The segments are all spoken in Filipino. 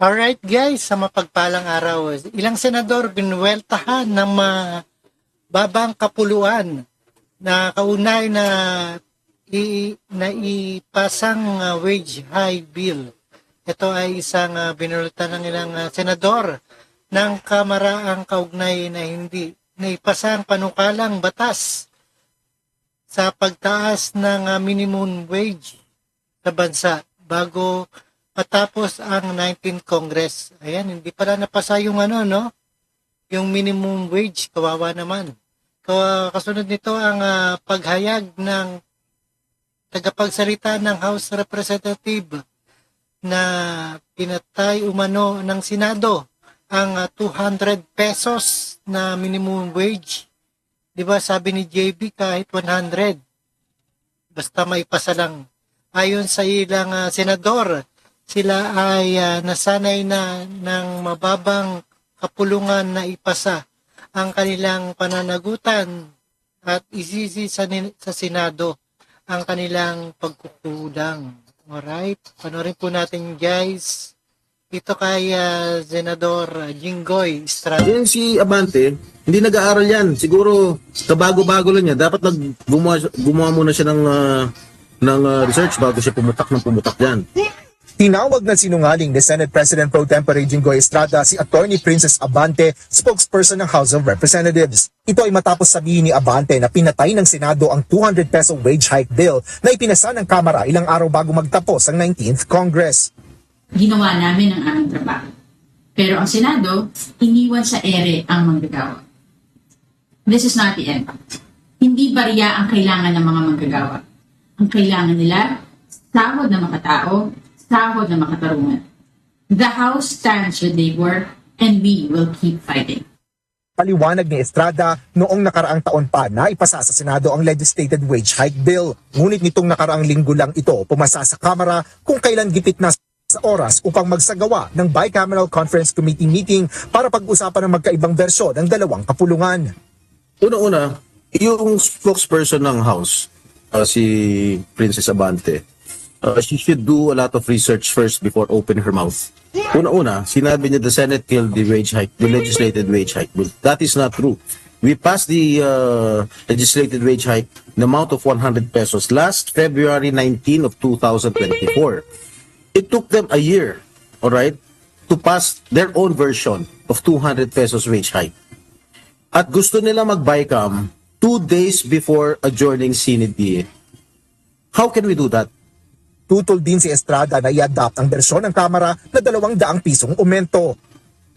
Alright guys, sa mapagpalang araw, ilang senador binuweltahan ng mababang kapuluan na kaunay na ipasang wage high bill. Ito ay isang binuwelta ng ilang senador ng Kamara ang kaugnay na hindi na ipasang panukalang batas sa pagtaas ng minimum wage sa bansa bago matapos ang 19th Congress. Ayan, hindi pala napasa yung yung minimum wage, kawawa naman. Kasunod nito ang paghayag ng tagapagsalita ng House Representative na pinatay umano ng Senado ang 200 pesos na minimum wage. Diba sabi ni JB kahit 100, basta maipasa lang. Ayon sa ilang senador, sila ay nasanay na ng mababang kapulungan na ipasa ang kanilang pananagutan at isisi sa Senado ang kanilang pagkukulang. Alright, panoorin po natin guys. Ito kay Senador Jinggoy Estrada. Yan si Abante, hindi nag-aaral yan. Siguro, kabago-bago lang niya. Dapat gumawa muna siya ng research bago siya pumutak yan. Tinawag na sinungaling ni Senate President Pro Tempore Jinggoy Estrada si Attorney Princess Abante, spokesperson ng House of Representatives. Ito ay matapos sabihin ni Abante na pinatay ng Senado ang 200 peso wage hike bill na ipinasa ng Kamara ilang araw bago magtapos ang 19th Congress. Ginawa namin ang aming trabaho. Pero ang Senado, iniwan sa ere ang manggagawa. This is not the end. Hindi bariya ang kailangan ng mga manggagawa. Ang kailangan nila, sahod na makatao, sahod na makatarungan. The House stands with labor and we will keep fighting. Paliwanag ni Estrada, noong nakaraang taon pa na ipasa sa Senado ang legislated wage hike bill. Ngunit nitong nakaraang linggo lang ito pumasa sa Kamara kung kailan gipit na sa oras upang magsagawa ng Bicameral Conference Committee meeting para pag-usapan ng magkaibang bersyon ng dalawang kapulungan. Una-una, yung spokesperson ng House, si Princess Abante, she should do a lot of research first before opening her mouth. Una-una, sinabi niya the Senate killed the wage hike, the legislated wage hike bill. That is not true. We passed the legislated wage hike, the amount of 100 pesos last February 19 of 2024. It took them a year, all right, to pass their own version of 200 pesos wage hike. At gusto nila mag-BICAM 2 days before adjourning CND. How can we do that? Tutol din si Estrada na i-adapt ang bersyon ng Kamara na 200 pisong aumento.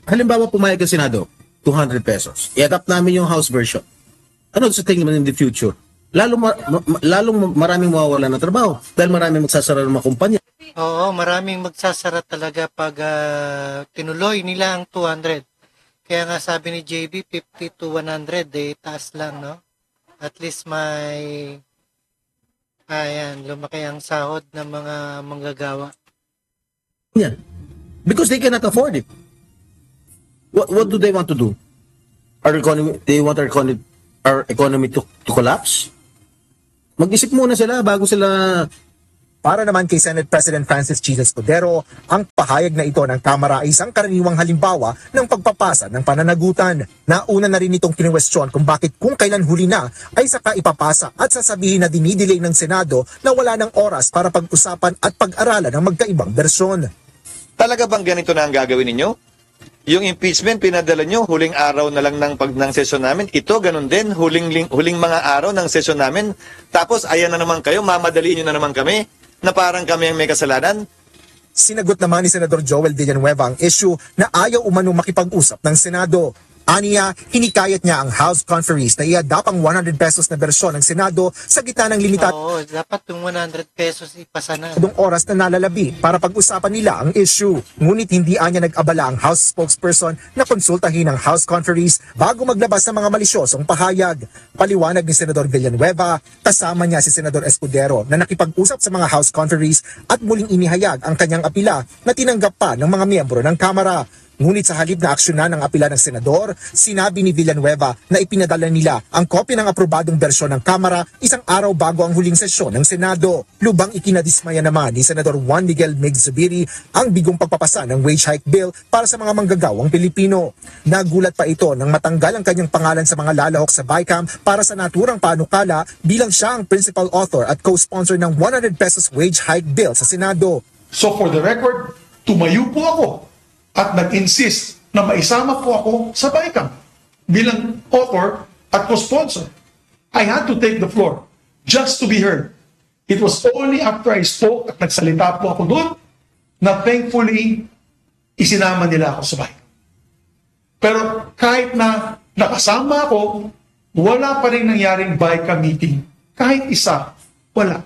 Halimbawa, pumayag ang Senado, 200 pesos. I-adapt namin yung House version. Ano sa tingin mo in the future? Lalong maraming mawawalan ng trabaho dahil maraming magsasara ng mga kumpanya. Oo, maraming magsasara talaga pag tinuloy nila ang 200. Kaya nga sabi ni JB, 50 to 100, taas lang, no? At least may, lumaki ang sahod ng mga manggagawa. Yeah. Because they cannot afford it. What do they want to do? They want our economy to collapse? Mag-isip muna sila bago sila. Para naman kay Senate President Francis Chis Escudero, ang pahayag na ito ng Kamara ay isang karaniwang halimbawa ng pagpapasa ng pananagutan. Nauna na rin itong kinwestiyon kung bakit kung kailan huli na ay saka ipapasa at sasabihin na dinidelay ng Senado na wala ng oras para pag-usapan at pag-aralan ng magkaibang bersyon. Talaga bang ganito na ang gagawin ninyo? Yung impeachment, pinadala nyo, huling araw na lang ng sesyon namin. Ito, ganun din, huling mga araw ng sesyon namin. Tapos, ayan na naman kayo, mamadaliin nyo na naman kami, na parang kami ang may kasalanan. Sinagot naman ni Senador Joel Villanueva ang issue na ayaw umano makipag-usap ng Senado. Aniya, hinikayat niya ang House Conferees na i-adapt ang 100 pesos na bersyon ng Senado sa gitna ng limitadong Oo, dapat yung 100 pesos ipasa na. oras na nalalabi para pag-usapan nila ang issue. Ngunit hindi anya nag-abala ang House spokesperson na konsultahin ang House Conferees bago maglabas ng mga malisyosong pahayag. Paliwanag ni Senador Villanueva, kasama niya si Senador Escudero na nakipag-usap sa mga House Conferees at muling inihayag ang kanyang apila na tinanggap pa ng mga miyembro ng Kamara. Ngunit sa halip na aksyonan ng apela ng senador, sinabi ni Villanueva na ipinadala nila ang kopya ng aprobadong bersyon ng Kamara isang araw bago ang huling sesyon ng Senado. Lubang ikinadismaya naman ni Senador Juan Miguel Mig Zubiri ang bigong pagpapasa ng wage hike bill para sa mga manggagawang Pilipino. Nagulat pa ito nang matanggal ang kanyang pangalan sa mga lalahok sa BICAM para sa naturang panukala bilang siya ang principal author at co-sponsor ng 100 pesos wage hike bill sa Senado. So for the record, tumayo po ako at nag-insist na maisama po ako sa BICAM bilang author at co-sponsor. I had to take the floor just to be heard. It was only after I spoke at nagsalita po ako doon na thankfully isinama nila ako sa BICAM. Pero kahit na nakasama ako, wala pa rin nangyaring BICAM meeting. Kahit isa, wala.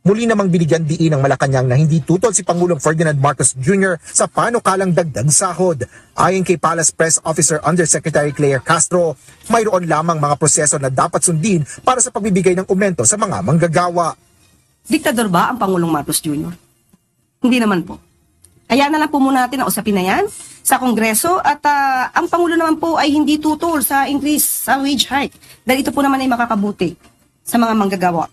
Muli namang binigyan diin ng Malacanang na hindi tutol si Pangulong Ferdinand Marcos Jr. sa panukalang dagdag sahod. Ayon kay Palace Press Officer Undersecretary Claire Castro, mayroon lamang mga proseso na dapat sundin para sa pagbibigay ng aumento sa mga manggagawa. Diktador ba ang Pangulong Marcos Jr.? Hindi naman po. Kaya na lang po muna natin ang usapin na yan sa Kongreso at ang Pangulo naman po ay hindi tutol sa increase sa wage hike dahil ito po naman ay makakabuti sa mga manggagawa.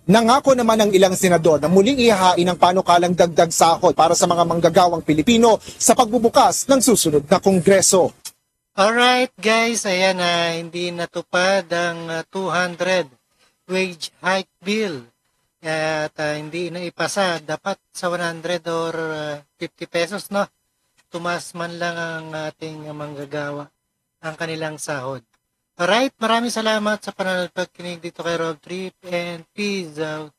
Nangako naman ng ilang senador na muling ihahain ang panukalang dagdag sahod para sa mga manggagawang Pilipino sa pagbubukas ng susunod na Kongreso. Alright guys, ayan na hindi natupad ang 200 wage hike bill. At hindi na ipasa, dapat sa 100 or 50 pesos, no? Tumas man lang ang ating manggagawa ang kanilang sahod. Alright, maraming salamat sa panonood pagkinig dito kay Rob Trip and peace out.